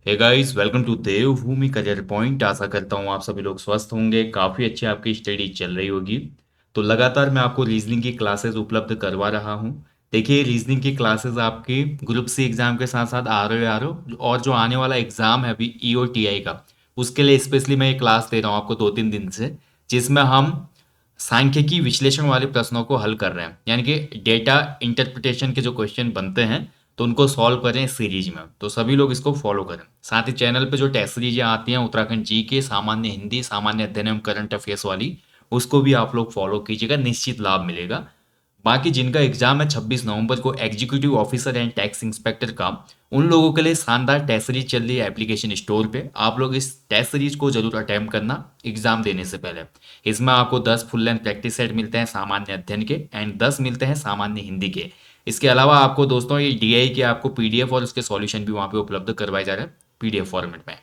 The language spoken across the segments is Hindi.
Hey guys, welcome to Devbhoomi career point. आशा करता हूँ आप सभी लोग स्वस्थ होंगे, काफ़ी अच्छी आपकी स्टडी चल रही होगी। तो लगातार मैं आपको रीजनिंग की क्लासेस उपलब्ध करवा रहा हूँ। देखिए, रीजनिंग की क्लासेस आपकी ग्रुप सी एग्जाम के साथ साथ RO और जो आने वाला एग्जाम है अभी EOTI का, उसके लिए स्पेशली मैं ये क्लास दे रहा हूँ आपको 2-3 दिन से, जिसमें हम सांख्यिकी विश्लेषण वाले प्रश्नों को हल कर रहे हैं, यानी कि डेटा इंटरप्रिटेशन के जो क्वेश्चन बनते हैं तो उनको सॉल्व करें इस सीरीज में। तो सभी लोग इसको फॉलो करें। साथ ही चैनल पे जो टेस्ट सीरीजें आती हैं उत्तराखंड जी के, सामान्य हिंदी, सामान्य अध्ययन एवं करंट अफेयर्स वाली, उसको भी आप लोग फॉलो कीजिएगा, निश्चित लाभ मिलेगा। बाकी जिनका एग्जाम है 26 नवंबर को executive officer and tax inspector का, उन लोगों के लिए शानदार टेस्ट सीरीज चल रही है एप्लीकेशन स्टोर पे। आप लोग इस टेस्ट सीरीज को जरूर अटेम्प्ट करना एग्जाम देने से पहले। इसमें आपको 10 फुल लेंथ प्रैक्टिस सेट मिलते हैं सामान्य अध्ययन के एंड 10 मिलते हैं सामान्य हिंदी के। इसके अलावा आपको दोस्तों ये DI के आपको PDF और उसके सॉल्यूशन भी वहाँ पे उपलब्ध करवाए जा रहे हैं PDF फॉर्मेट में।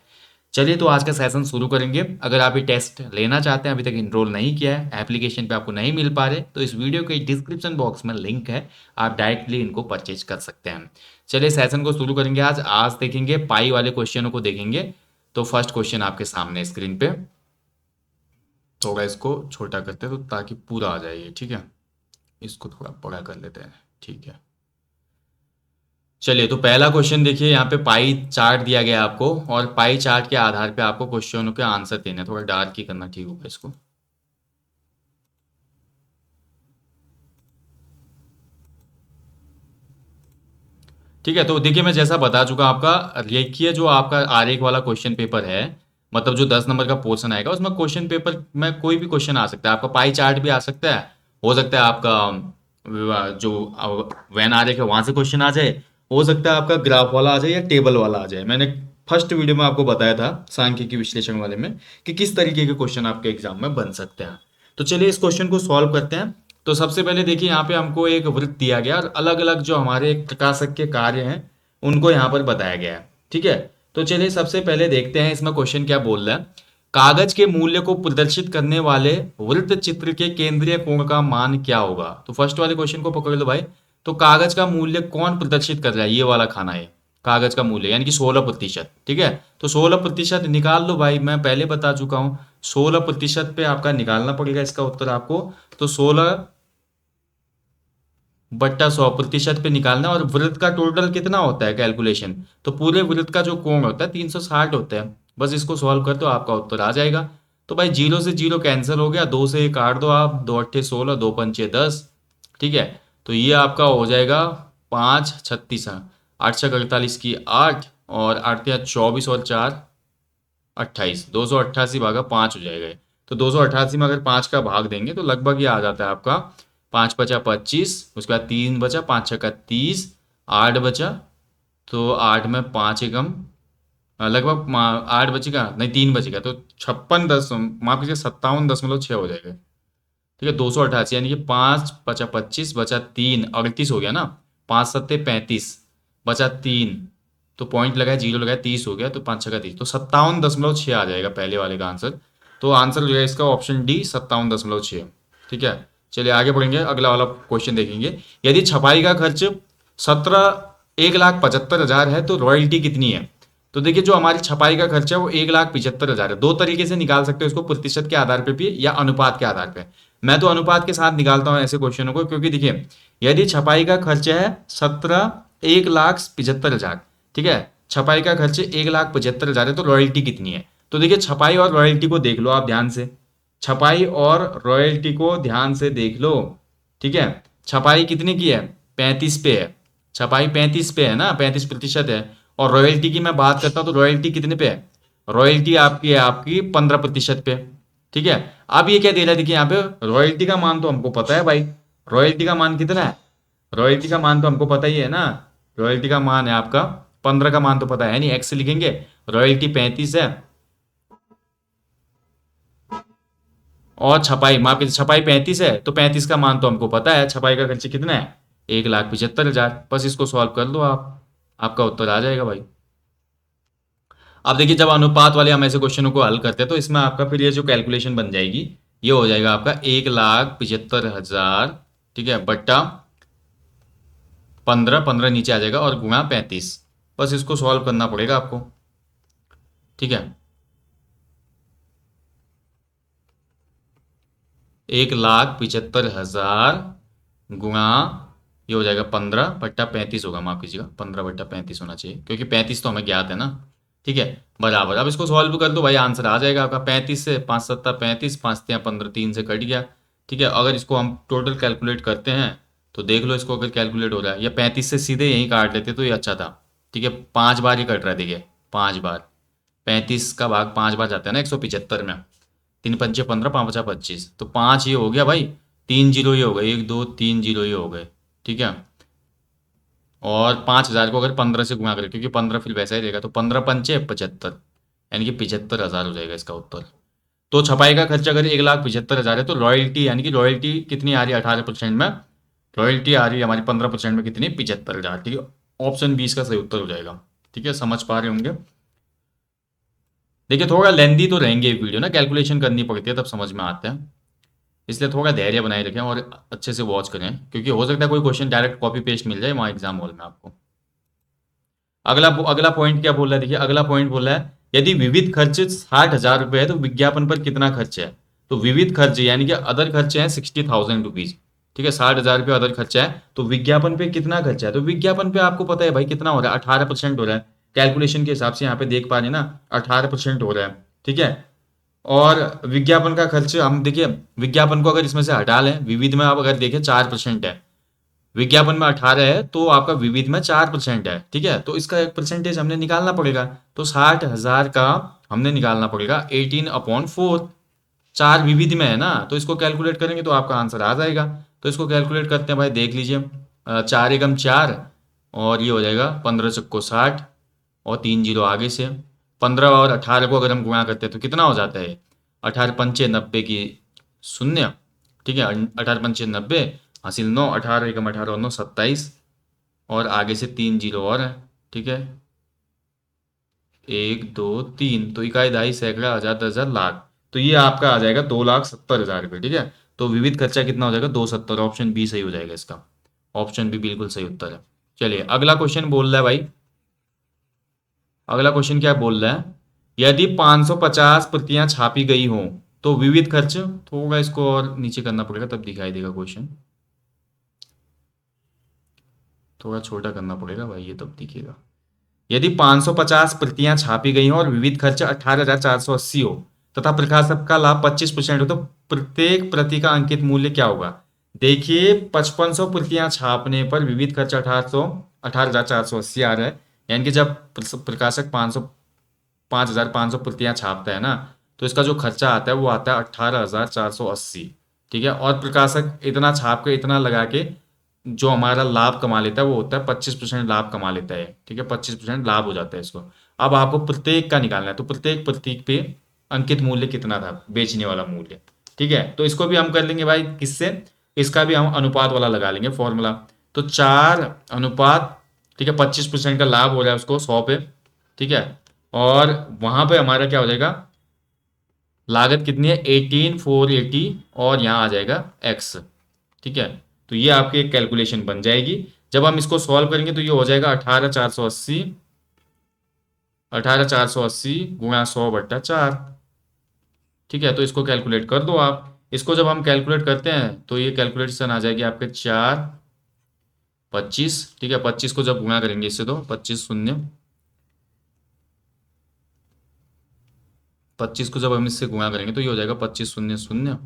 चलिए, तो आज का सेशन शुरू करेंगे। अगर आप ये टेस्ट लेना चाहते हैं, अभी तक इनरोल नहीं किया है, एप्लीकेशन पे आपको नहीं मिल पा रहे, तो इस वीडियो के डिस्क्रिप्शन बॉक्स में लिंक है, आप डायरेक्टली इनको परचेज कर सकते हैं। चलिए सेशन को शुरू करेंगे। आज देखेंगे पाई वाले क्वेश्चनों को देखेंगे। तो फर्स्ट क्वेश्चन आपके सामने स्क्रीन पे, थोड़ा इसको छोटा करते हैं तो ताकि पूरा आ जाए ये, ठीक है। इसको थोड़ा बड़ा कर लेते हैं, ठीक है। चलिए, तो पहला क्वेश्चन देखिए, यहाँ पे पाई चार्ट दिया गया है आपको, और पाई चार्ट के आधार पे आपको क्वेश्चनों के आंसर देने हैं। थोड़ा डार्क ही करना ठीक होगा इसको। ठीक है, तो देखिए मैं जैसा बता चुका आपका, देखिए जो आपका आरेख वाला क्वेश्चन पेपर है, मतलब जो 10 नंबर का पोर्शन आएगा, उसमें क्वेश्चन पेपर में कोई भी क्वेश्चन आ सकता है। आपका पाई चार्ट भी आ सकता है, हो सकता है आपका जो वैन आरेख है वहां से क्वेश्चन आ जाए, हो सकता है आपका ग्राफ वाला आ जाए या टेबल वाला आ जाए। मैंने फर्स्ट वीडियो में आपको बताया था सांख्यिकी विश्लेषण वाले में कि किस तरीके के क्वेश्चन आपके एग्जाम में बन सकते हैं। तो चलिए इस क्वेश्चन को सॉल्व करते हैं। तो सबसे पहले देखिए, यहाँ पे हमको एक वृत्त दिया गया और अलग अलग जो हमारे प्रकाशक के कार्य हैं उनको यहाँ पर बताया गया है, ठीक है। तो चलिए सबसे पहले देखते हैं इसमें क्वेश्चन क्या बोल रहा है। कागज के मूल्य को प्रदर्शित करने वाले वृत्त चित्र के केंद्रीय कोण का मान क्या होगा। तो फर्स्ट वाले क्वेश्चन को पकड़ लो भाई। तो कागज का मूल्य कौन प्रदर्शित कर रहा है, ये वाला खाना है। कागज का मूल्य यानी कि 16%, ठीक है। तो 16% निकाल लो भाई, मैं पहले बता चुका हूं। 16% पे आपका निकालना पड़ेगा इसका उत्तर आपको। तो 16/100% पे निकालना। और वृत्त का टोटल कितना होता है कैलकुलेशन, तो पूरे वृत्त का जो कोण होता है 360 होता है। बस इसको सॉल्व कर दो, आपका उत्तर आ जाएगा। तो भाई जीरो से जीरो कैंसिल हो गया, दो से एक काट दो आप, 2 8 16, 2 5 6 10, ठीक है। तो ये आपका हो जाएगा 5 36, 8 6 48 की 8, और 8 3 24 और 4 28, 288 भागा 5 हो जाएगा। तो 288 में अगर 5 का भाग देंगे तो लगभग ये आ जाता है आपका 5 5 25, उसके बाद 3 बचा, 5 6 30, 8 बचा। तो 8 में 5 एकम, लगभग 8 बचेगा, नहीं 3 बचेगा, तो 56 माफ कीजिए 57.6 हो जाएगा। ठीक है, 288 यानी कि 5 5 25 बचा 3, 38 हो गया ना। 5 7 35 बचा 3, तो पॉइंट लगाया, जीरो लगाया, 30 हो गया। तो 5 6 30, तो 57.6 आ जाएगा पहले वाले का आंसर। तो आंसर जो है इसका ऑप्शन डी, 57.6। ठीक है, चलिए आगे बढ़ेंगे, अगला वाला क्वेश्चन देखेंगे। यदि छपाई का खर्च 1,75,000 है तो रॉयल्टी कितनी है। तो देखिए जो हमारी छपाई का खर्चा है वो 1,75,000 है। दो तरीके से निकाल सकते हो इसको, प्रतिशत के आधार पे भी या अनुपात के आधार पे। मैं तो अनुपात के साथ निकालता हूं ऐसे क्वेश्चनों को, क्योंकि देखिए यदि छपाई का खर्च है 1,75,000, ठीक है, छपाई का खर्च 1,75,000 है, तो रॉयल्टी कितनी है। तो देखिए छपाई और रॉयल्टी को देख लो आप ध्यान से, छपाई और रॉयल्टी को ध्यान से देख लो, ठीक है। छपाई कितने की है, 35 पे है। छपाई 35 पे है ना, 35% है। और रॉयल्टी की मैं बात करता हूं तो रॉयल्टी कितने पे है, रॉयल्टी आपकी है आपकी 15% पे। ठीक है, अब ये क्या दे रहा है, देखिए यहाँ पे रॉयल्टी का मान तो हमको पता है भाई, रॉयल्टी का मान कितना है, रॉयल्टी का मान तो हमको पता ही है ना। रॉयल्टी का मान है आपका 15 का मान तो पता है नहीं, एक्स लिखेंगे। रॉयल्टी 35 है, और छपाई माफ कीजिए छपाई 35 है, तो 35 का मान तो हमको पता है। छपाई का खर्च कितना है, 1,75,000। बस इसको सॉल्व कर लो आप, आपका उत्तर आ जाएगा भाई। अब देखिए जब अनुपात वाले हम ऐसे क्वेश्चनों को हल करते हैं तो इसमें आपका फिर ये जो कैलकुलेशन बन जाएगी, ये हो जाएगा आपका 1,75,000, ठीक है, बट्टा 15, 15 नीचे आ जाएगा, और गुणा 35। बस इसको सॉल्व करना पड़ेगा आपको। ठीक है, 1,75,000 गुणा, ये हो जाएगा 15/35 होगा, माफ कीजिएगा 15/35 होना चाहिए, क्योंकि 35 तो हमें ज्ञात है ना। ठीक है, बराबर। अब इसको सॉल्व कर दो भाई, आंसर आ जाएगा आपका 35 से, 5×7 = 35, 5×3 = 15, 3 से कट गया। ठीक है, अगर इसको हम टोटल कैलकुलेट करते हैं तो देख लो इसको, अगर कैलकुलेट हो रहा है, या 35 से सीधे यहीं काट लेते तो ये अच्छा था। ठीक है, 5 बार ही कट रहा है, देखिए 5 बार, 35 का भाग 5 बार जाता है ना 175 में, 3×5 = 15, 5×5 = 25, तो 5 ये हो गया भाई, 3 जीरो ये हो गए, 1 2 3 जीरो ये हो गए। ठीक है, और 5,000 को अगर 15 से गुणा करें, क्योंकि 15 फिर वैसा ही रहेगा, तो 15×5 = 75, यानी कि 75,000 हो जाएगा इसका उत्तर। तो छपाई का खर्चा अगर 1,75,000 है, तो रॉयल्टी, यानी कि रॉयल्टी कितनी आ रही है 18% में, रॉयल्टी आ रही है हमारी 15% में, कितनी, 75,000। ठीक है, ऑप्शन 20 का सही उत्तर हो जाएगा। ठीक है, समझ पा रहे होंगे। देखिए थोड़ा लेंदी तो रहेंगे ये वीडियो ना, कैलकुलेशन करनी पड़ती है तब समझ में आते हैं, इसलिए थोड़ा धैर्य बनाए रखें और अच्छे से वॉच करें, क्योंकि हो सकता है कोई क्वेश्चन डायरेक्ट कॉपी पेस्ट मिल जाए वहाँ एग्जाम हॉल में आपको। अगला अगला पॉइंट क्या बोल रहा है, देखिए अगला पॉइंट बोल रहा है, यदि विविध खर्च 60,000 रुपये है तो विज्ञापन पर कितना खर्च है। तो विविध खर्च यानी कि अदर खर्चे हैं 60,000 रुपीज। ठीक है, 60,000 रुपये अदर खर्चा है, तो विज्ञापन पे कितना खर्चा है। तो विज्ञापन पे आपको पता है भाई कितना हो रहा है, 18% हो रहा है, कैलकुलेशन के हिसाब से यहाँ पे देख पा रहे हैं ना, 18% हो रहा है। ठीक है, और विज्ञापन का खर्च हम देखिए, विज्ञापन को अगर इसमें से हटा लें, विविध में आप अगर देखें 4% है, विज्ञापन में 18 है, तो आपका विविध में 4% है। ठीक है, तो इसका एक परसेंटेज हमने निकालना पड़ेगा, तो 60,000 का हमने निकालना पड़ेगा 18/4, 4 विविध में है ना, तो इसको कैलकुलेट करेंगे तो आपका आंसर आ जाएगा। तो इसको कैलकुलेट करते हैं भाई, देख लीजिए, 4 × 4, और ये हो जाएगा 15×60, और 3 जीरो आगे से, 15 और 18 को अगर हम गुणा करते हैं तो कितना हो जाता है, 18×5 = 90 की शून्य। ठीक है, 18×5 = 90, हासिल 9, 18 × 18 और 9 = 27, और आगे से 3 जीरो और है। ठीक है, 1 2 3, तो इकाई, दहाई, सैकड़ा, हजार, 10,000, लाख, तो ये आपका आ जाएगा 2,70,000 रुपये। ठीक है, तो विविध खर्चा कितना हो जाएगा, 270, ऑप्शन बी सही हो जाएगा इसका, ऑप्शन बी बिल्कुल सही उत्तर है। चलिए अगला क्वेश्चन बोल रहा है भाई, अगला क्वेश्चन क्या बोल रहा है, यदि 550 प्रतियां छापी गई हो तो विविध खर्च, थोड़ा इसको और नीचे करना पड़ेगा तब दिखाई देगा क्वेश्चन, थोड़ा छोटा करना पड़ेगा भाई ये तब दिखेगा। यदि 550 प्रतियां छापी गई हो और विविध खर्च 18,480 हो तथा प्रकाशक का लाभ 25% हो, तो प्रत्येक प्रति का अंकित मूल्य क्या होगा। देखिए 5500 प्रतियां छापने पर विविध खर्च 18,480 आ रहा है, यानी कि जब प्रकाशक 5,500 प्रतियां छापता है ना, तो इसका जो खर्चा आता है वो आता है 18,480। ठीक है, और प्रकाशक इतना छाप के, इतना लगा के जो हमारा लाभ कमा लेता है वो होता है 25% लाभ कमा लेता है। ठीक है, 25% लाभ हो जाता है इसको। अब आपको प्रत्येक का निकालना है, तो प्रत्येक प्रतीक पे अंकित मूल्य कितना था, बेचने वाला मूल्य। ठीक है, तो इसको भी हम कर लेंगे भाई, किससे, इसका भी हम अनुपात वाला लगा लेंगे फॉर्मूला, तो 4 अनुपात, ठीक है, 25% का लाभ हो रहा है उसको 100 पे। ठीक है, और वहां पे हमारा क्या हो जाएगा, लागत कितनी है 18,480, और यहाँ आ जाएगा एक्स। ठीक है, तो ये आपकी एक कैलकुलेशन बन जाएगी। जब हम इसको सॉल्व करेंगे तो ये हो जाएगा 18,480, 18,480 गुणा 100/4। ठीक है, तो इसको कैलकुलेट कर दो आप। इसको जब हम कैलकुलेट करते हैं तो ये कैलकुलेशन आ जाएगी आपके 4×25। ठीक है, 25 को जब गुणा करेंगे इससे, तो 25 शून्य, 25 को जब हम इससे गुणा करेंगे तो ये हो जाएगा 25×0=0।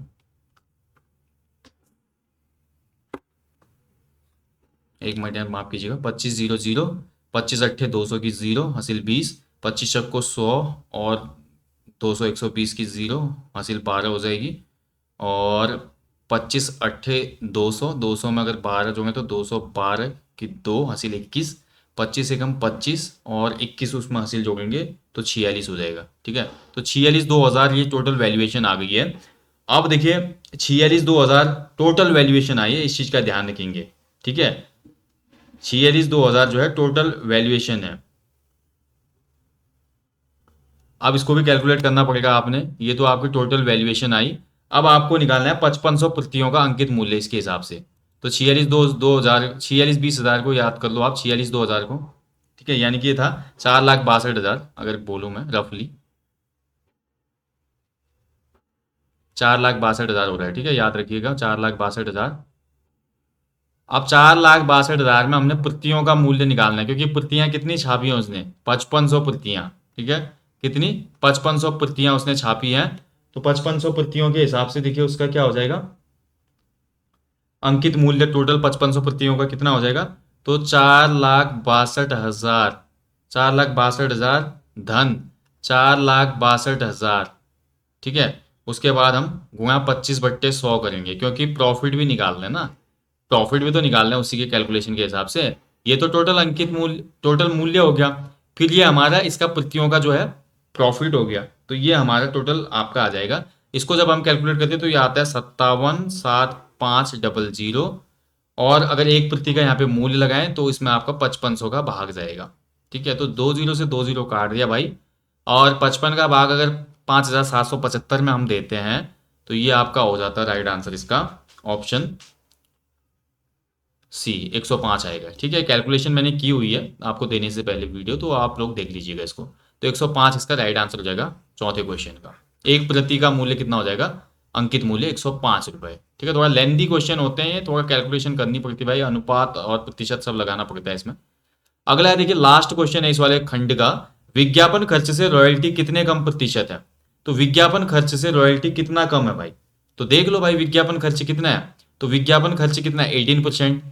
एक मिनट माफ कीजिएगा, 25×0=0, 25×8 = 200 की 0, हासिल 20, 25 को 100, और 200 120 की 0, हासिल 12 हो जाएगी, और 25×8 = 200, 200 में अगर 12 जोड़े तो 212 की 2, हासिल 21, 25 एकम 25, और 21 उसमें हासिल जोड़ेंगे तो 46 हो जाएगा। ठीक है, तो 46,2000 ये टोटल वैल्यूएशन आ गई है। अब देखिए 46,2000 टोटल वैल्यूएशन आई है, इस चीज का ध्यान रखेंगे। ठीक है, 46,2000 जो है टोटल वैल्यूएशन है। अब इसको भी कैलकुलेट करना पड़ेगा आपने, ये तो आपकी टोटल वैल्यूएशन आई। अब आपको निकालना है 5500 प्रतियों का अंकित मूल्य इसके हिसाब से। तो 46,2000 को याद कर लो आप, 46,2000 को। ठीक है, यानी कि ये था 4,62,000 अगर बोलूँ मैं रफली। 4,62,000 हो रहा है, ठीक है, याद रखिएगा 4,62,000। अब 4,62,000 में हमने प्रतियों का मूल्य निकालना है, क्योंकि प्रतियां कितनी छापी हैं उसने, 5500 प्रतियां, ठीक है, कितनी, 5500 प्रतियां उसने छापी हैं। तो 5500 प्रतियों के हिसाब से देखिए उसका क्या हो जाएगा, अंकित मूल्य टोटल 5500 प्रतियों का कितना हो जाएगा, तो 4,62,000, 4,62,000 धन 4,62,000, ठीक है। उसके बाद हम गुणा 25/100 करेंगे, क्योंकि प्रॉफिट भी निकालना है ना, प्रॉफिट भी तो निकालना है उसी के कैलकुलेशन के हिसाब से। ये तो टोटल अंकित मूल्य, टोटल मूल्य हो गया, फिर ये हमारा इसका प्रतियों का जो है प्रॉफिट हो गया, तो ये हमारा टोटल आपका आ जाएगा। इसको जब हम कैलकुलेट करते हैं तो ये आता है 57,7500, और अगर एक प्रति का यहाँ पे मूल्य लगाएं तो इसमें आपका 5500 का भाग जाएगा, ठीक है। तो 2 जीरो से 2 जीरो काट दिया भाई, और 55 का भाग अगर 5,775 में हम देते हैं तो ये आपका हो जाता है राइट आंसर इसका ऑप्शन सी, 105 आएगा, ठीक है। कैलकुलेशन मैंने की हुई है आपको देने से पहले वीडियो, तो आप लोग देख लीजिएगा इसको। तो 105 इसका राइट आंसर हो जाएगा चौथे क्वेश्चन का। एक प्रति का मूल्य कितना हो जाएगा, अंकित मूल्य 105 रुपए, ठीक है। थोड़ा लेंदी क्वेश्चन होते हैं ये, थोड़ा कैलकुलेशन करनी पड़ती है भाई, अनुपात और प्रतिशत सब लगाना पड़ता है इसमें। अगला है देखिए, लास्ट क्वेश्चन है इस वाले खंड का, विज्ञापन खर्च से रॉयल्टी कितने कम प्रतिशत है। तो विज्ञापन खर्च से रॉयल्टी कितना कम है भाई, तो देख लो भाई विज्ञापन खर्च कितना है। तो विज्ञापन खर्च कितना है, 18%,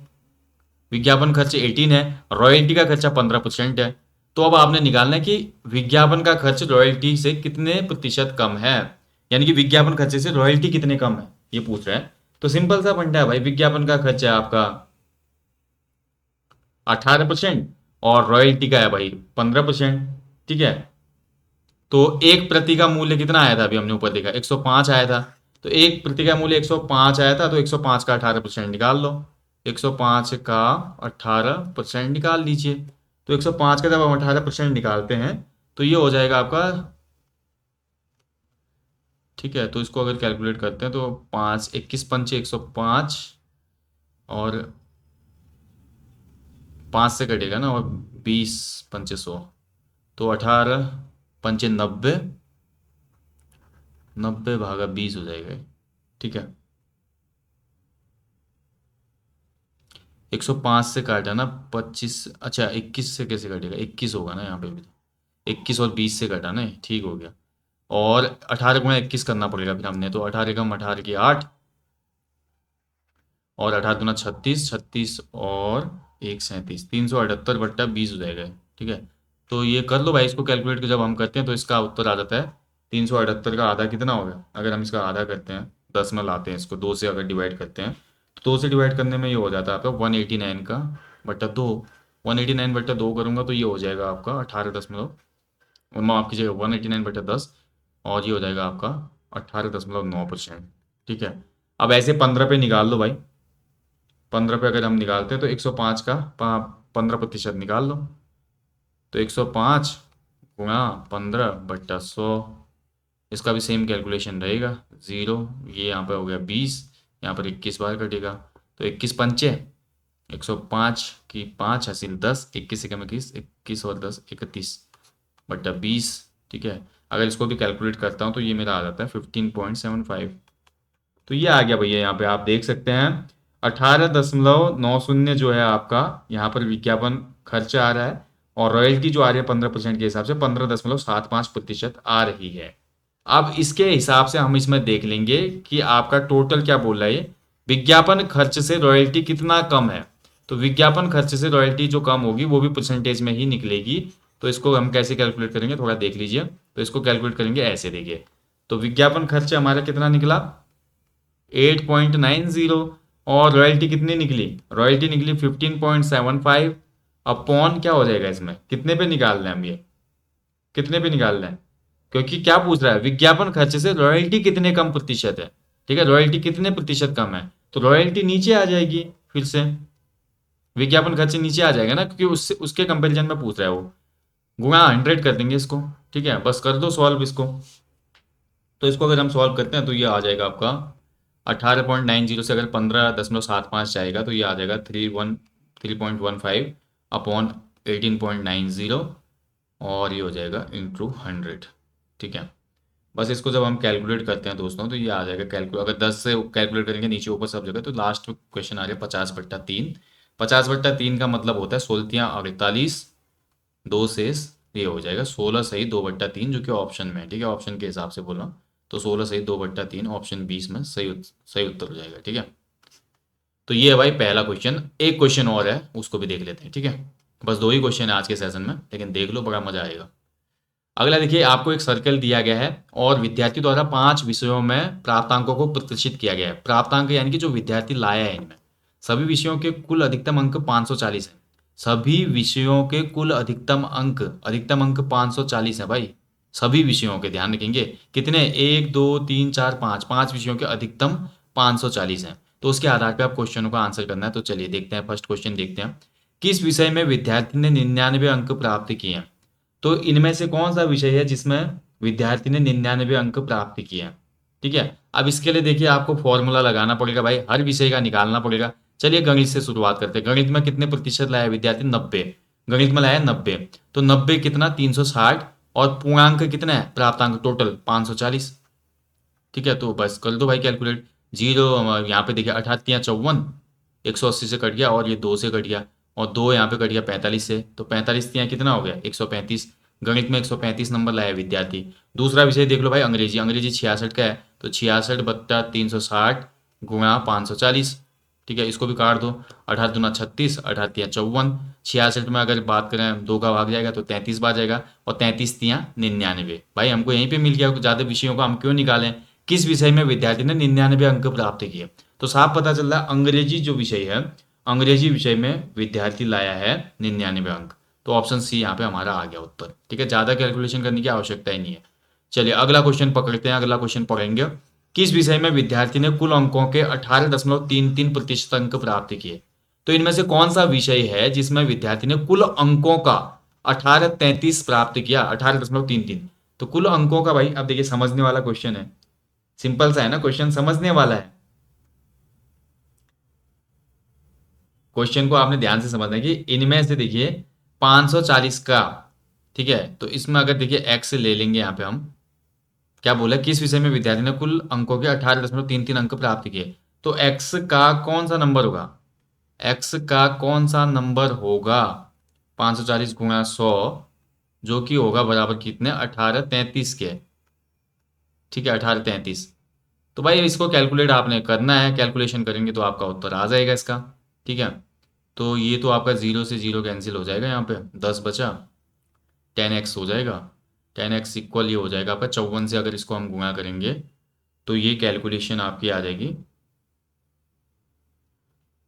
विज्ञापन खर्च 18 है, रॉयल्टी का खर्चा 15% है। तो अब आपने निकालना है कि विज्ञापन का खर्च रॉयल्टी से कितने प्रतिशत कम है, यानी कि विज्ञापन खर्चे से रॉयल्टी कितने कम है ये पूछ रहा है। तो सिंपल सा फंडा है भाई, विज्ञापन का खर्च है आपका 18% और रॉयल्टी का है भाई 15%, ठीक है। तो एक प्रति का मूल्य कितना आया था, अभी हमने ऊपर देखा 105 आया था, तो एक प्रति का मूल्य 105 आया था, तो 105 का 18% निकाल लो, 105 का 18% निकाल लीजिए। तो 105 का जब हम 18% निकालते हैं तो ये हो जाएगा आपका, ठीक है। तो इसको अगर कैलकुलेट करते हैं तो 5, 21 पंचे 105, और 5 से कटेगा ना, और 20 पंचे 100, तो 18 पंचे 90, 90/20 हो जाएगा, ठीक है। 105 से काटा ना 25, अच्छा 21 से कैसे कटेगा, 21 होगा ना यहाँ पे भी, 21 और 20 से कटा ना, ठीक हो गया। और 18 × 21 करना पड़ेगा फिर हमने, तो 18 × 8 और 18 × 2 = 36, 36 और 1 = 37, 378/20 हो जाएगा, ठीक है। तो ये कर लो भाई, इसको कैलकुलेट जब हम करते हैं तो इसका उत्तर आ जाता है 378 का आधा कितना होगा, अगर हम इसका आधा करते हैं 10 में लाते हैं इसको, 2 से अगर डिवाइड करते हैं तो 2 से डिवाइड करने में ये हो जाता है आपका 189 का बट्टा 2, 189/2 करूँगा तो ये हो जाएगा आपका 18 दशमलव, माफ कीजिएगा 189/10, और ये हो जाएगा आपका 18.9%, ठीक है। अब ऐसे 15 पे निकाल लो भाई, 15 पे अगर हम निकालते हैं तो 105 का 15% निकाल लो, तो 105 गुणा 15/100, इसका भी सेम कैलकुलेशन रहेगा, ज़ीरो, ये यहाँ पर हो गया 20, यहाँ पर 21 बार कटेगा, तो 21 पंचे 105 की 5 हासिल 10, 21 एकम 21, 21 और 10 31/20, ठीक है। अगर इसको भी कैलकुलेट करता हूँ तो ये मेरा आ जाता है 15.75। तो ये आ गया भैया, यहाँ पे आप देख सकते हैं 18.90 जो है आपका यहाँ पर विज्ञापन खर्च आ रहा है, और रॉयल्टी जो आ रही है 15% के हिसाब से 15.75% आ रही है। अब इसके हिसाब से हम इसमें देख लेंगे कि आपका टोटल क्या बोल रहा है ये, विज्ञापन खर्च से रॉयल्टी कितना कम है। तो विज्ञापन खर्च से रॉयल्टी जो कम होगी वो भी परसेंटेज में ही निकलेगी। तो इसको हम कैसे कैलकुलेट करेंगे थोड़ा देख लीजिए। तो इसको कैलकुलेट करेंगे ऐसे, देखिए, तो विज्ञापन खर्च हमारा कितना निकला 8.90, और रॉयल्टी कितनी निकली, रॉयल्टी निकली 15.75, अपॉन क्या हो जाएगा इसमें, कितने पे निकाल रहे हैं हम ये, कितने पे निकाल रहे हैं, क्योंकि क्या पूछ रहा है विज्ञापन खर्च से रॉयल्टी कितने कम प्रतिशत है, ठीक है, रॉयल्टी कितने प्रतिशत कम है, तो रॉयल्टी नीचे आ जाएगी, फिर से विज्ञापन खर्च नीचे आ जाएगा ना, क्योंकि उससे उसके कंपेरिजन में पूछ रहा है वो, गुणा 100 कर देंगे इसको, ठीक है, बस कर दो सॉल्व इसको। तो इसको अगर हम सॉल्व करते हैं तो ये आ जाएगा आपका 18.90 से अगर 15.75 जाएगा तो ये आ जाएगा 3.15 अपॉन 18.90, और ये हो जाएगा इंटू 100, ठीक है। बस इसको जब हम कैलकुलेट करते हैं दोस्तों तो ये आ जाएगा कैलकुलेट, अगर 10 से कैलकुलेट करेंगे नीचे ऊपर सब जगह, तो लास्ट क्वेश्चन आ गया 50/3। 50/3 का मतलब होता है 16×48, 2 शेष, ये हो जाएगा 16 सही 2/3, जो कि ऑप्शन में है, ठीक है, ऑप्शन के हिसाब से बोला तो 16 सही 2/3 ऑप्शन 20 में सही उत्तर हो जाएगा, ठीक है। तो ये है भाई पहला क्वेश्चन। एक क्वेश्चन और है, उसको भी देख लेते हैं, ठीक है। बस 2 ही क्वेश्चन है आज के सेशन में, लेकिन देख लो, बड़ा मजा आएगा। अगला देखिए, आपको एक सर्कल दिया गया है और विद्यार्थी द्वारा 5 विषयों में प्राप्तांकों को प्रदर्शित किया गया है। प्राप्तांक यानी कि जो विद्यार्थी लाया है इनमें, सभी विषयों के कुल अधिकतम अंक 540 है। सभी विषयों के कुल अधिकतम अंक 540 है भाई। सभी विषयों के, ध्यान रखेंगे कितने, 1 2 3 4 5, 5 विषयों के अधिकतम 540 है। तो उसके आधार पर आप क्वेश्चनों का आंसर करना है। तो चलिए देखते हैं, फर्स्ट क्वेश्चन देखते हैं। किस विषय में विद्यार्थी ने 99 अंक प्राप्त किए हैं? तो इनमें से कौन सा विषय है जिसमें विद्यार्थी ने 99 अंक प्राप्त किए हैं? ठीक है, अब इसके लिए देखिए आपको फॉर्मूला लगाना पड़ेगा भाई, हर विषय का निकालना पड़ेगा। चलिए गणित से शुरुआत करते हैं। गणित में कितने प्रतिशत लाया विद्यार्थी? 90। गणित में लाया 90, तो 90 कितना, 360, और पूर्णांक कितना है, प्राप्तांक टोटल 540। ठीक है, तो बस कर दो भाई कैलकुलेट। जीरो यहाँ पे देखिए 88×54, 180 से कट गया, और ये 2 से कट गया, और 2 यहाँ पे कट गया 45 से, तो 45 यहाँ कितना हो गया, 135। गणित में 135 नंबर लाया विद्यार्थी। दूसरा विषय देख लो भाई, अंग्रेजी। अंग्रेजी 66 का है, तो 66/360 गुणा 540। ठीक है, इसको भी काट दो, 18×2 = 36, 18×3 = 54। 66 में अगर बात करें 2 का भाग जाएगा तो 33 बार जाएगा, और 33×3 = 99। भाई हमको यहीं पे मिल गया, ज़्यादा विषयों का हम क्यों निकालें। किस विषय में विद्यार्थी ने 99 अंक प्राप्त किए? तो साफ पता चल रहा है अंग्रेजी जो विषय है, अंग्रेजी विषय में विद्यार्थी लाया है 99 अंक। तो ऑप्शन सी यहाँ पे हमारा आ गया उत्तर। ठीक है, ज़्यादा कैलकुलेशन करने की आवश्यकता ही नहीं है। चलिए अगला क्वेश्चन पकड़ते हैं, अगला क्वेश्चन पढ़ेंगे। किस विषय में विद्यार्थी ने कुल अंकों के 18.33% अंक प्राप्त किए? तो इनमें से कौन सा विषय है जिसमें विद्यार्थी ने कुल अंकों का 1833 प्राप्त किया, 18.33? तो कुल अंकों का भाई, अब देखिए समझने वाला क्वेश्चन है, सिंपल सा है ना क्वेश्चन, समझने वाला है। क्वेश्चन को आपने ध्यान से समझना है कि इनमें से देखिए 540 का, ठीक है, तो इसमें अगर देखिए एक्स ले लेंगे, यहाँ पे हम क्या बोला, किस विषय में विद्यार्थी ने कुल अंकों के 18.33 अंक प्राप्त किए, तो एक्स का कौन सा नंबर होगा, एक्स का कौन सा नंबर होगा, 540 गुणा 100, जो कि होगा बराबर कितने, 1833 के। ठीक है, 1833। तो भाई इसको कैलकुलेट आपने करना है, कैलकुलेशन करेंगे तो आपका उत्तर आ जाएगा इसका। ठीक है, तो ये तो आपका 0 से 0 कैंसिल हो जाएगा, यहाँ पे 10 बचा, 10x हो जाएगा। 10x इक्वल ये हो जाएगा आपका 54 से, अगर इसको हम गुणा करेंगे तो ये कैलकुलेशन आपकी आ जाएगी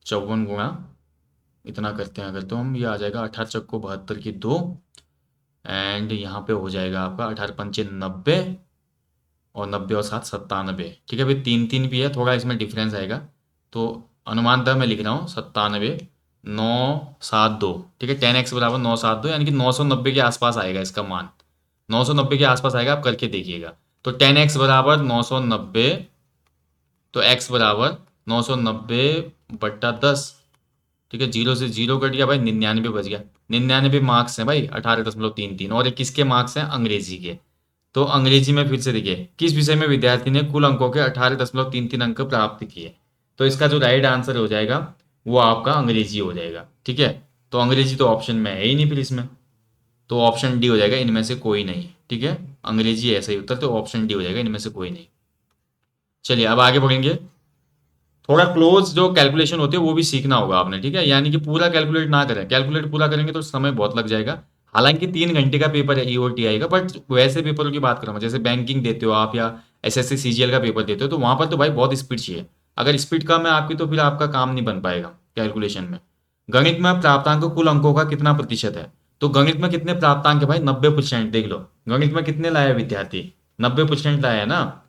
54 गुणा, इतना करते हैं अगर, तो हम ये आ जाएगा 18×72 एंड यहाँ पे हो जाएगा आपका 18×5 = 90, और 90 और 7 97। ठीक है, भाई 3 3 भी है, थोड़ा इसमें डिफरेंस आएगा, तो अनुमानतः मैं लिख रहा हूँ 97,972। ठीक है, 10x बराबर 972, यानी कि 990 के आसपास आएगा इसका मान, 990 के आसपास आएगा, आप करके देखिएगा। तो 10x बराबर 990, तो x बराबर 990/10। ठीक है, 0 से 0 कट गया भाई, 99 बच गया। 99 मार्क्स हैं भाई, 18.33, और ये किसके मार्क्स हैं, अंग्रेजी के। तो अंग्रेजी में फिर से देखिए, किस विषय में विद्यार्थी ने कुल अंकों के 18.33 अंक प्राप्त किए? तो इसका जो राइट आंसर हो जाएगा वो आपका अंग्रेजी हो जाएगा। ठीक है, तो अंग्रेजी तो ऑप्शन में है ही नहीं फिर इसमें, तो ऑप्शन डी हो जाएगा, इनमें से कोई नहीं। ठीक है, अंग्रेजी ऐसा ही उत्तर, तो ऑप्शन डी हो जाएगा, इनमें से कोई नहीं। चलिए अब आगे बढ़ेंगे। थोड़ा क्लोज जो कैलकुलेशन होते हैं वो भी सीखना होगा आपने, ठीक है, यानी कि पूरा कैलकुलेट ना करें, कैलकुलेट पूरा करेंगे तो समय बहुत लग जाएगा। हालांकि 3 घंटे का पेपर है ईओटीआई का, बट वैसे पेपरों की बात करूँ, जैसे बैंकिंग देते हो आप या एसएससी सीजीएल का पेपर देते हो, तो वहां पर तो भाई बहुत स्पीड चाहिए। अगर स्पीड कम है आपकी तो फिर आपका काम नहीं बन पाएगा कैलकुलेशन में। गणित में प्राप्तांक कुल अंकों का कितना प्रतिशत है? तो गणित में कितने प्राप्तांक है भाई, 90%। देख लो गणित में कितने लाया विद्यार्थी, 90% लाया है ना,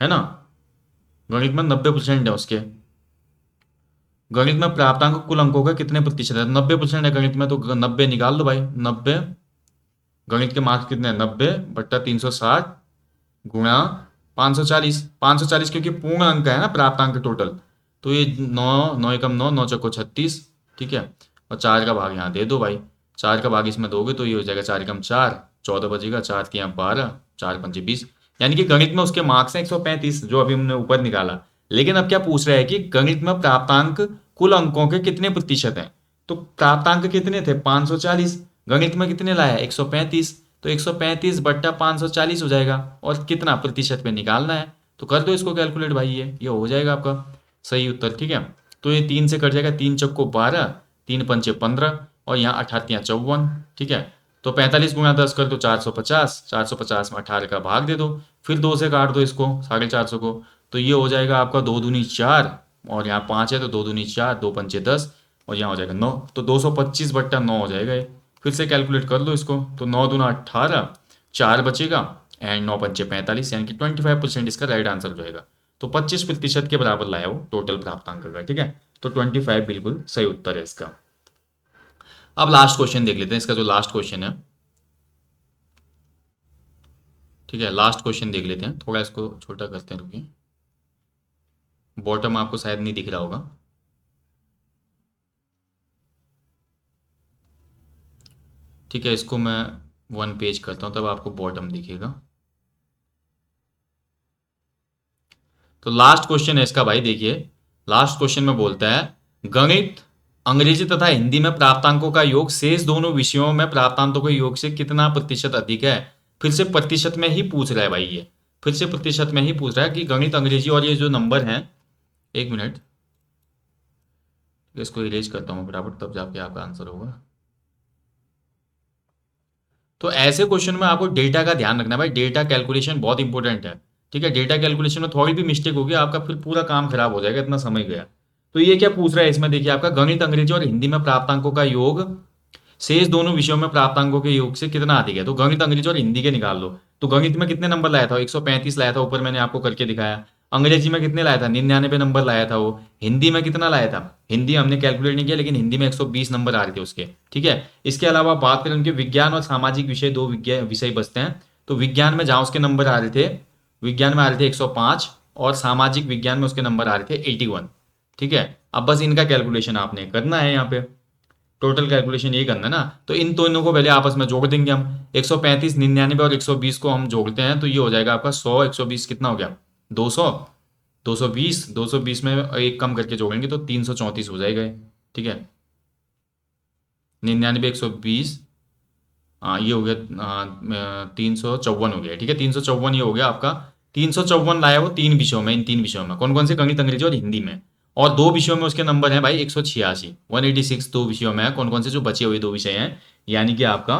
है ना, गणित में 90% है उसके। गणित में प्राप्तांक कुल अंकों का कितने प्रतिशत है, 90% है गणित में, तो 90 निकाल दो भाई, 90, गणित के मार्क्स कितने हैं, 90/360 गुणा 540। 540 क्योंकि पूर्ण अंक है ना, प्राप्तांक टोटल, तो ये 9 9 × 9 = 36। ठीक है, और 4 का भाग यहाँ दे दो भाई, 4 का भाग इसमें दोगे तो ये हो जाएगा 4 × 4 = 14 बचेगा, 4 × 3 = 12, 4 × 5 = 20। यानी कि गणित में उसके मार्क्स हैं 135 जो अभी हमने ऊपर निकाला। लेकिन अब क्या पूछ रहा है कि गणित में प्राप्तांक कुल अंकों के कितने प्रतिशत हैं। तो प्राप्तांक कितने थे 540, गणित में कितने लाया 135, तो 135 बट्टा 540 हो जाएगा और कितना प्रतिशत पे निकालना है। तो कर दो इसको कैलकुलेट भाई, ये हो जाएगा आपका सही उत्तर। ठीक है, तो ये 3 से कट जाएगा, 3 चौको 12, 3 पंचे 15 और यहाँ 18 54। ठीक है, तो 45 गुणा 10 कर दो 450, 450 में 18 का भाग दे दो, फिर 2 से काट दो इसको 450 को, तो ये हो जाएगा आपका 2 दूनी 4 और यहाँ 5 है तो 2 दूनी 4, 2 पंचे 10 और यहाँ हो जाएगा 9, तो 225 बट्टा 9 हो जाएगा ये। फिर से कैलकुलेट कर लो इसको, तो 9 दूना 18, 4 बचेगा एंड 9 पंचे 45, यानी कि 25% इसका राइट आंसर हो जाएगा। तो 25% के बराबर लाया वो टोटल प्राप्तांक का। ठीक है, तो 25 बिल्कुल सही उत्तर है इसका। अब लास्ट क्वेश्चन देख लेते हैं, इसका जो लास्ट क्वेश्चन है। ठीक है, लास्ट क्वेश्चन देख लेते हैं, थोड़ा इसको छोटा करते हैं, रुकिए। बॉटम आपको शायद नहीं दिख रहा होगा। ठीक है, इसको मैं 1 पेज करता हूँ तब आपको बॉटम दिखेगा। तो लास्ट क्वेश्चन है इसका भाई, देखिए लास्ट क्वेश्चन में बोलता है गणित, अंग्रेजी तथा हिंदी में प्राप्तांकों का योग शेष दोनों विषयों में प्राप्तांकों के योग से कितना प्रतिशत अधिक है। फिर से प्रतिशत में ही पूछ रहा है भाई, ये फिर से प्रतिशत में ही पूछ रहा है कि गणित, अंग्रेजी और ये जो नंबर हैं। एक मिनट, इसको इरेज करता हूँ फटाफट, तब जाके आपका आंसर होगा। तो ऐसे क्वेश्चन में आपको डेटा का ध्यान रखना है भाई, डेटा कैलकुलेशन बहुत इंपॉर्टेंट है। ठीक है, डेटा कैलकुलेशन में थोड़ी भी मिस्टेक होगी आपका फिर पूरा काम खराब हो जाएगा, इतना समय गया। तो ये क्या पूछ रहा है इसमें, देखिए आपका गणित, अंग्रेजी और हिंदी में प्राप्तांकों का योग शेष दोनों विषयों में प्राप्तांकों के योग से कितना अधिक है। तो गणित, अंग्रेजी और हिंदी के निकाल लो। तो गणित में कितने नंबर लाया था, 135 लाया था, ऊपर मैंने आपको करके दिखाया। अंग्रेजी में कितने लाया था, 99 नंबर लाया था वो। हिंदी में कितना लाया था, हिंदी हमने कैलकुलेट नहीं किया, लेकिन हिंदी में 120 नंबर आ रहे थे उसके। ठीक है, इसके अलावा बात करें उनके विज्ञान और सामाजिक विषय, दो विषय बचते हैं। तो विज्ञान में जहां उसके नंबर आ रहे थे, विज्ञान में आ रहे थे 105 और सामाजिक विज्ञान में उसके नंबर आ रहे थे 81। ठीक है, अब बस इनका कैलकुलेशन आपने करना है, यहाँ पे टोटल कैलकुलेशन ये करना है ना। तो इन दोनों को पहले आपस में जोड़ देंगे हम, 135, 99 और 120 को हम जोड़ते हैं तो ये हो जाएगा आपका 100, 120 कितना हो गया 200, 220, 220 में एक कम करके जोड़ेंगे तो 334 हो जाएगा ये। ठीक है, 99, 120, हाँ ये हो गया 354 हो गया। ठीक है, 354 ये हो गया आपका। 354 लाया वो तीन विषयों में, इन तीन विषयों में कौन कौन से, गणित, अंग्रेजी और हिंदी में। और दो विषयों में उसके नंबर हैं भाई 186, 186 दो विषयों में है। कौन कौन से जो बचे हुए दो विषय हैं, यानी कि आपका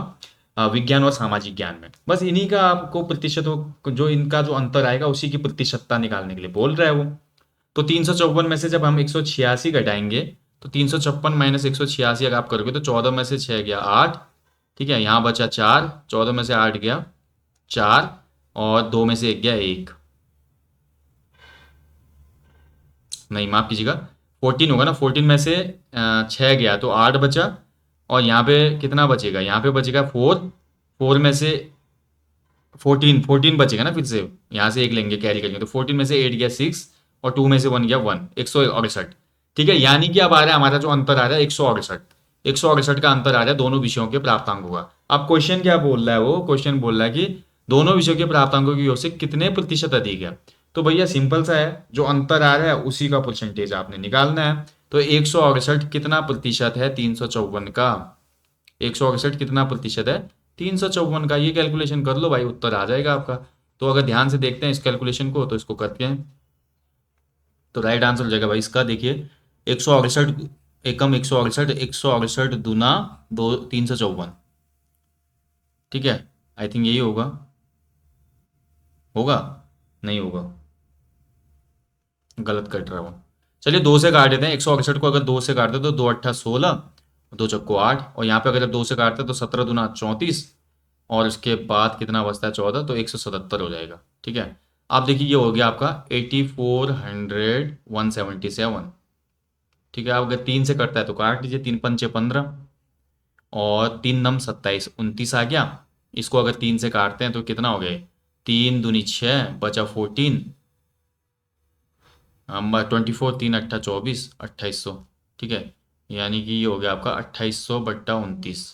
विज्ञान और सामाजिक ज्ञान में। बस इन्हीं का आपको प्रतिशतों जो इनका जो अंतर आएगा उसी की प्रतिशतता निकालने के लिए बोल रहा है वो। तो 354 में से जब हम 186 घटाएंगे तो 356 माइनस 186 अगर आप करोगे तो 14 में से 6 गया 8। ठीक है, यहाँ बचा 4, 14 में से 8 गया 4 और 2 में से 1 गया 1, नहीं माफ कीजिएगा 14 होगा ना, 14 में से 6 गया तो 8 बचा और यहाँ पे कितना बचेगा, यहाँ पे बचेगा 4, 4 में से 14 बचेगा ना, फिर से यहाँ से एक लेंगे कैरी करेंगे तो 14 में से 8 गया 6 और 2 में से 1 गया 1, 168। ठीक है, यानी कि अब आ रहा है हमारा जो अंतर आ रहा है 168, 168 का अंतर आ रहा है दोनों विषयों के प्राप्तांकों का। अब क्वेश्चन क्या बोल रहा है, वो क्वेश्चन बोल रहा है कि दोनों विषयों के प्राप्तांकों की ओर से कितने प्रतिशत अधिक है। तो भैया सिंपल सा है, जो अंतर आ रहा है उसी का परसेंटेज आपने निकालना है। तो 168 कितना प्रतिशत है 354 का, 168 कितना प्रतिशत है 354 का, ये कैलकुलेशन कर लो भाई, उत्तर आ जाएगा आपका। तो अगर ध्यान से देखते हैं इस कैलकुलेशन को तो इसको करते हैं तो राइट आंसर हो जाएगा भाई इसका। देखिए 168 एकम 168, 168 दूना 354। ठीक है, आई थिंक यही होगा, होगा नहीं होगा, गलत कट रहा हूँ। चलिए 2 से काट देते हैं 168 को, अगर 2 से काटते तो 2 अट्ठा 16, 2 चक्को 8 और यहाँ पे अगर 2 से काटते तो 17 दूना 34 और उसके बाद कितना बचता है 14, तो 177 हो जाएगा। ठीक है, आप देखिए ये हो गया आपका 8400 177। ठीक है, आप अगर 3 से कटता है तो काट लीजिए, 3 पंचे 15 और 3 नम 27, 29 आ गया। इसको अगर 3 से काटते हैं तो कितना हो गया, 3 दूनी 6 बचा 14, 24, 3 अट्ठा 24, 2800। ठीक है, यानी कि ये हो गया आपका 2800 बट्टा 29।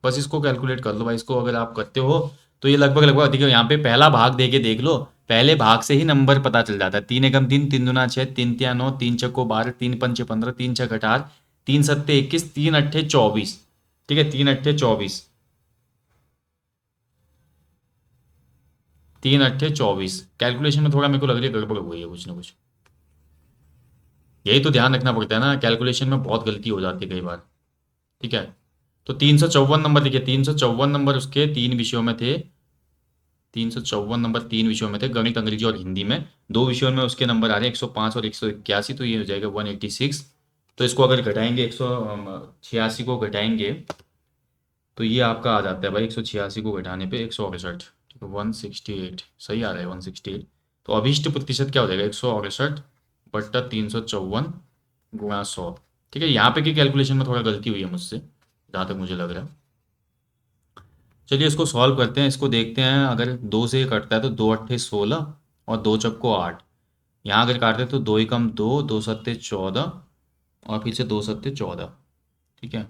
बस इसको कैलकुलेट कर लो भाई, इसको अगर आप करते हो तो ये लगभग लगभग देखिए यहाँ पे पहला भाग दे के देख लो, पहले भाग से ही नंबर पता चल जाता है। 3 एकम 3, 3 दूना 6, 3 तिया 9, 3 चक्को 12, 3 पंचे 15, 3 छक 18, 3 सत्ते 21, 3 अट्ठे 24। ठीक है, 3 अट्ठे 24, 3 अट्ठे 24। कैलकुलेशन में थोड़ा मेरे को लग रही है गड़बड़ हो गई है कुछ ना कुछ। यही तो ध्यान रखना पड़ता है ना, कैलकुलेशन में बहुत गलती हो जाती है कई बार। ठीक है, तो 354 नंबर देखिए, 354 नंबर उसके 3 विषयों में थे। 354 नंबर 3 विषयों में थे, गणित, अंग्रेजी और हिंदी में। 2 विषयों में उसके नंबर आ रहे हैं 105 और 181, तो ये हो जाएगा 186। तो इसको अगर घटाएंगे, 186 को घटाएंगे तो ये आपका आ जाता है भाई, 186 को घटाने पे 168। 168 सही आ रहा है, 168। तो अभिष्ट प्रतिशत क्या हो जाएगा, 168 बट्टा 354 गुणा 100। ठीक है, यहाँ पे की कैलकुलेशन में थोड़ा गलती हुई है मुझसे, जहाँ तक मुझे लग रहा है। चलिए इसको सॉल्व करते हैं, इसको देखते हैं। अगर 2 से ये कटता है तो 2 अट्ठे 16 और 2 चक्को 8। यहाँ अगर काटते हैं तो 2 एकम 2, 2 सत्ते 14 और फिर से 2 सत्ते 14। ठीक है,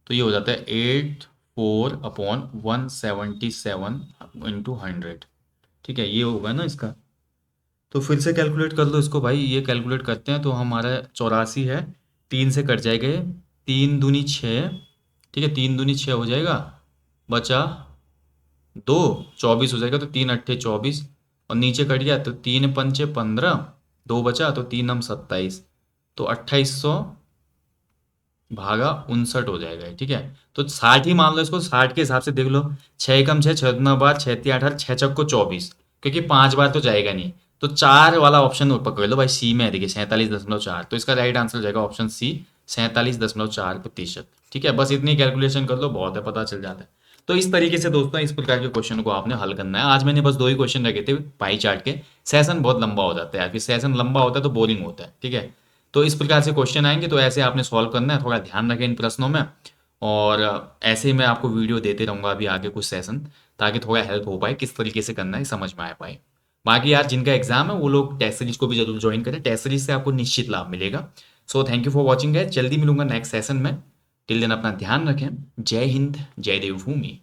तो ये हो जाता है 84/177 इंटू 100। ठीक है, ये होगा ना इसका। तो फिर से कैलकुलेट कर लो इसको भाई, ये कैलकुलेट करते हैं तो हमारा 84 है, 3 से कट जाएगा ये, 3 दूनी 6। ठीक है, 3 दूनी 6 हो जाएगा, बचा 2, 24 हो जाएगा, तो 3 अट्ठे 24 और नीचे कट गया तो 3 पंचे 15, 2 बचा तो 3 हम 27, तो 2800 भागा 59 हो जाएगा। ठीक है, तो 60 ही मान लो इसको, 60 के हिसाब से देख लो। 6 कम 6, 6 दूना 12, 6 तिया 18, 6 चक्को 24, क्योंकि 5 बार तो जाएगा नहीं, तो 4 वाला ऑप्शन पकड़ लो भाई, सी में है देखिए 47.4। तो इसका राइट आंसर हो जाएगा ऑप्शन सी, 47.4%। ठीक है, बस इतनी कैलकुलेशन कर लो, बहुत है, पता चल जाता है। तो इस तरीके से दोस्तों इस प्रकार के क्वेश्चन को आपने हल करना है। आज मैंने बस 2 ही क्वेश्चन रखे थे पाई चार्ट के, सेशन बहुत लंबा हो जाता है यार, फिर सेशन लंबा होता है तो बोरिंग होता है। ठीक है, तो इस प्रकार से क्वेश्चन आएंगे, तो ऐसे आपने सॉल्व करना है, थोड़ा ध्यान रखें इन प्रश्नों में। और ऐसे ही मैं आपको वीडियो देते रहूंगा अभी आगे कुछ सेशन, ताकि थोड़ा हेल्प हो पाए, किस तरीके से करना है समझ में आ पाए। बाकी यार जिनका एग्जाम है वो लोग टेस्ट सीरीज को भी जरूर ज्वाइन करें, टेस्ट सीरीज से आपको निश्चित लाभ मिलेगा। So thank you for watching है, जल्दी मिलूंगा नेक्स्ट सेशन में। टिल देन अपना ध्यान रखें। जय हिंद, जय देवभूमि।